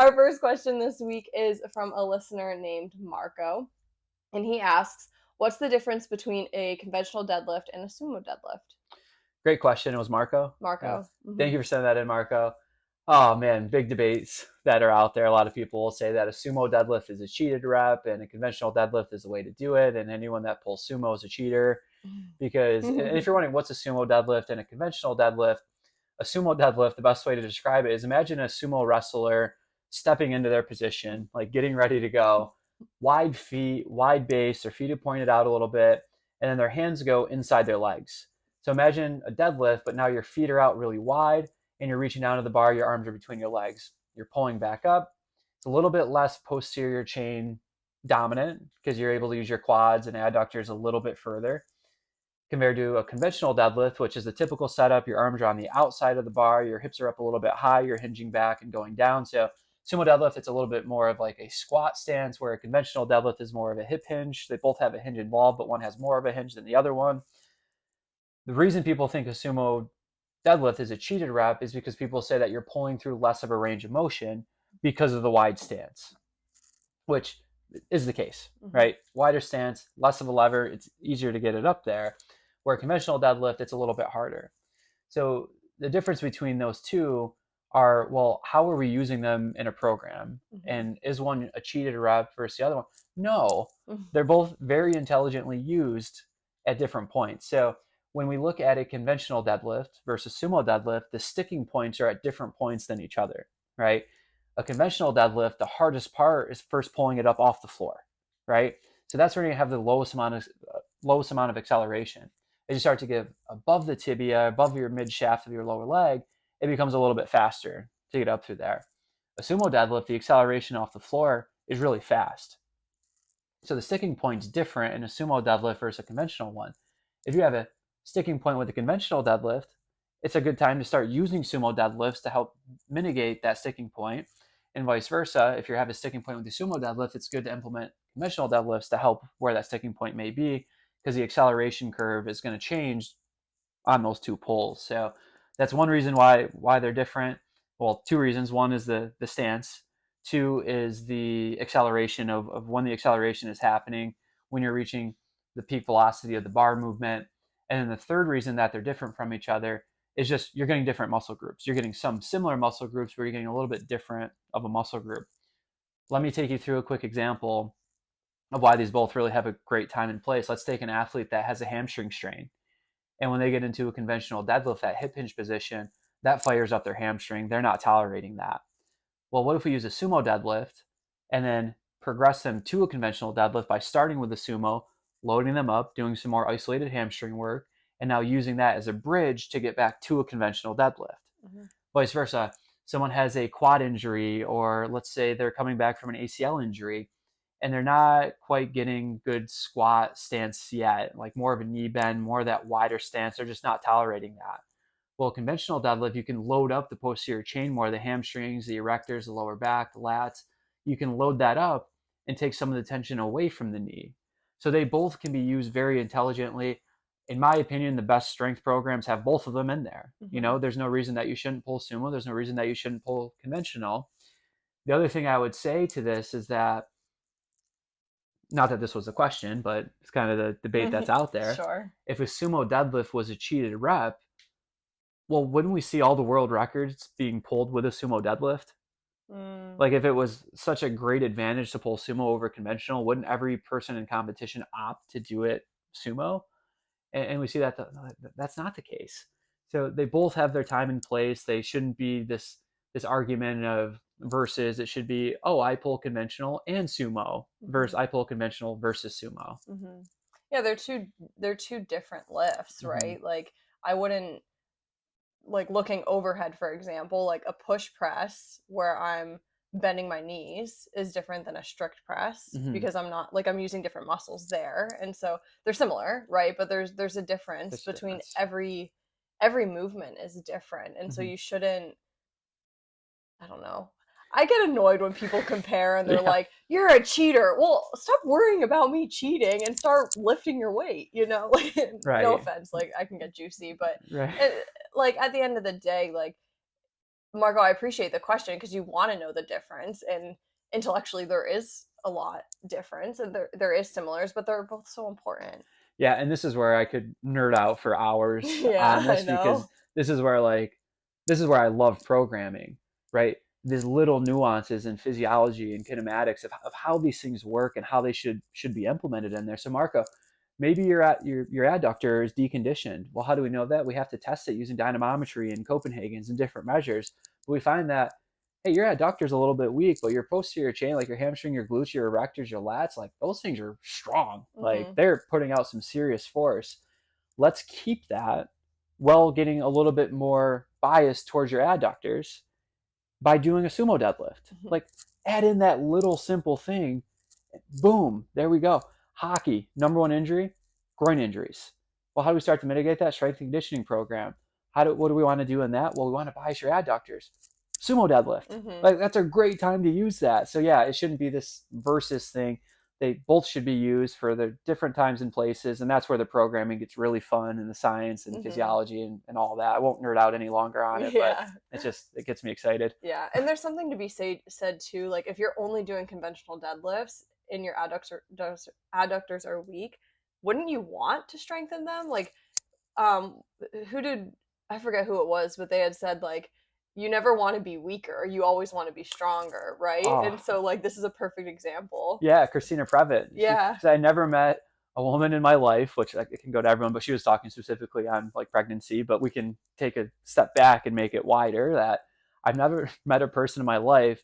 Our first question this week is from a listener named Marco, and he asks, what's the difference between a conventional deadlift and a sumo deadlift? Great question. It was Marco. Marco. Thank you for sending that in, Marco. Oh man, big debates that are out there. A lot of people will say that a sumo deadlift is a cheated rep and a conventional deadlift is the way to do it. And anyone that pulls sumo is a cheater. Because, and if you're wondering what's a sumo deadlift and a conventional deadlift, a sumo deadlift, the best way to describe it is imagine a sumo wrestler stepping into their position, like getting ready to go, wide feet, wide base, their feet are pointed out a little bit, and then their hands go inside their legs. So imagine a deadlift, but now your feet are out really wide and you're reaching down to the bar, your arms are between your legs. You're pulling back up. It's a little bit less posterior chain dominant because you're able to use your quads and adductors a little bit further compared to a conventional deadlift, which is the typical setup. Your arms are on the outside of the bar, your hips are up a little bit high, you're hinging back and going down. So sumo deadlift, it's a little bit more of like a squat stance, where a conventional deadlift is more of a hip hinge. They both have a hinge involved, but one has more of a hinge than the other one. The reason people think a sumo deadlift is a cheated rep is because people say that you're pulling through less of a range of motion because of the wide stance, which is the case, right? Wider stance, less of a lever, it's easier to get it up there. Where conventional deadlift, it's a little bit harder. So the difference between those two are, well, how are we using them in a program? And is one a cheated rep versus the other one? No, they're both very intelligently used at different points. So when we look at a conventional deadlift versus sumo deadlift, the sticking points are at different points than each other, right? A conventional deadlift, the hardest part is first pulling it up off the floor, right? So that's where you have the lowest amount of acceleration. As you start to get above the tibia, above your mid shaft of your lower leg, it becomes a little bit faster to get up through there. A sumo deadlift, the acceleration off the floor is really fast. So the sticking point's different in a sumo deadlift versus a conventional one. If you have a sticking point with a conventional deadlift, it's a good time to start using sumo deadlifts to help mitigate that sticking point. And vice versa, if you have a sticking point with the sumo deadlift, it's good to implement conventional deadlifts to help where that sticking point may be, because the acceleration curve is going to change on those two pulls. So that's one reason why they're different. Well, two reasons. One is the stance. Two is the acceleration of when the acceleration is happening, when you're reaching the peak velocity of the bar movement. And then the third reason that they're different from each other is just you're getting different muscle groups. You're getting some similar muscle groups, but you're getting a little bit different of a muscle group. Let me take you through a quick example of why these both really have a great time and place. Let's take an athlete that has a hamstring strain. And when they get into a conventional deadlift, that hip hinge position, that fires up their hamstring. They're not tolerating that. Well, what if we use a sumo deadlift and then progress them to a conventional deadlift by starting with the sumo, loading them up, doing some more isolated hamstring work, and now using that as a bridge to get back to a conventional deadlift. Vice versa, someone has a quad injury, or let's say they're coming back from an ACL injury, and they're not quite getting good squat stance yet, like more of a knee bend, more of that wider stance. They're just not tolerating that. Well, conventional deadlift, you can load up the posterior chain more, the hamstrings, the erectors, the lower back, the lats. You can load that up and take some of the tension away from the knee. So they both can be used very intelligently. In my opinion, the best strength programs have both of them in there. There's no reason that you shouldn't pull sumo. There's no reason that you shouldn't pull conventional. The other thing I would say to this is that, not that this was a question, but it's kind of the debate that's out there. Sure. If a sumo deadlift was a cheated rep, well, wouldn't we see all the world records being pulled with a sumo deadlift? Like, if it was such a great advantage to pull sumo over conventional, wouldn't every person in competition opt to do it sumo? And we see that that's not the case. So they both have their time and place. They shouldn't be this argument of versus. It should be, oh, I pull conventional and sumo versus I pull conventional versus sumo. Yeah, they're two different lifts, right? Like, I wouldn't, like, looking overhead, for example, like a push press where I'm bending my knees is different than a strict press, because I'm not, like, I'm using different muscles there, and so they're similar, right? But there's a difference between every movement is different, and so you shouldn't, I don't know. I get annoyed when people compare and they're like, "You're a cheater." Well, stop worrying about me cheating and start lifting your weight, Like, no offense, like, I can get juicy, but Right. like, at the end of the day, like, Marco, I appreciate the question because you want to know the difference, and intellectually there is a lot difference, and there is similars, but they're both so important. Yeah, and this is where I could nerd out for hours Yeah, on I this because know. this is where like this is where I love programming, right? These little nuances in physiology and kinematics of how these things work and how they should be implemented in there. So Marco, maybe your adductor is deconditioned. Well, how do we know that? We have to test it using dynamometry and Copenhagen's and different measures. But we find that hey, your adductor's a little bit weak, but your posterior chain, like your hamstring, your glutes, your erectors, your lats, like those things are strong. Like Hmm. they're putting out some serious force. Let's keep that while getting a little bit more bias towards your adductors by doing a sumo deadlift. Like add in that little simple thing. Boom, there we go. Hockey, number one injury, groin injuries. Well, how do we start to mitigate that? Strength and conditioning program. What do we want to do in that? Well, we want to bias your adductors. Sumo deadlift. Hmm. Like that's a great time to use that. So yeah, it shouldn't be this versus thing. They both should be used for the different times and places, and that's where the programming gets really fun and the science and Hmm. physiology and all that. I won't nerd out any longer on it, but Yeah. it gets me excited. Yeah, and there's something to be said too. Like if you're only doing conventional deadlifts and your adductors are weak, wouldn't you want to strengthen them? Like, um, who did I forget who it was, but they had said like you never want to be weaker, you always want to be stronger, right? Oh, And so like this is a perfect example. yeah, Christina Previtt. She Yeah. said, I never met a woman in my life, which like, it can go to everyone, but she was talking specifically on like pregnancy. But we can take a step back and make it wider. That I've never met a person in my life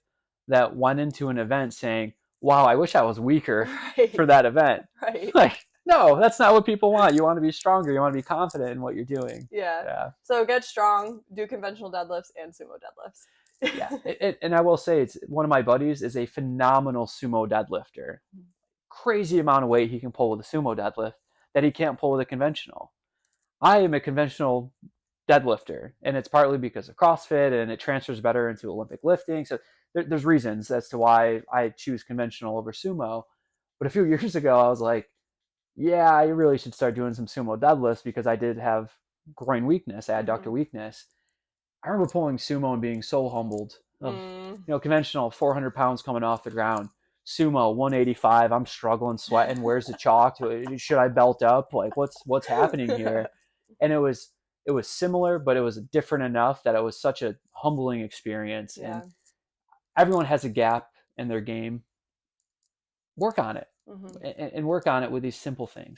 that went into an event saying, "Wow, I wish I was weaker for Right. that event." Right. Like, no, that's not what people want. You want to be stronger. You want to be confident in what you're doing. Yeah. Yeah. So get strong, do conventional deadlifts and sumo Yeah, deadlifts. and I will say, it's one of my buddies is a phenomenal sumo deadlifter. Crazy amount of weight he can pull with a sumo deadlift that he can't pull with a conventional. I am a conventional deadlifter, and it's partly because of CrossFit and it transfers better into Olympic lifting. So there's reasons as to why I choose conventional over sumo. But a few years ago, I was like, yeah, I really should start doing some sumo deadlifts because I did have groin weakness, adductor Hmm. weakness. I remember pulling sumo and being so humbled of, Mm. conventional 400 pounds coming off the ground. Sumo 185. I'm struggling, sweating. Where's the chalk? Should I belt up? Like what's happening here? And it was similar, but it was different enough that it was such a humbling experience. And Yeah. everyone has a gap in their game. Work on it, Hmm. and work on it with these simple things.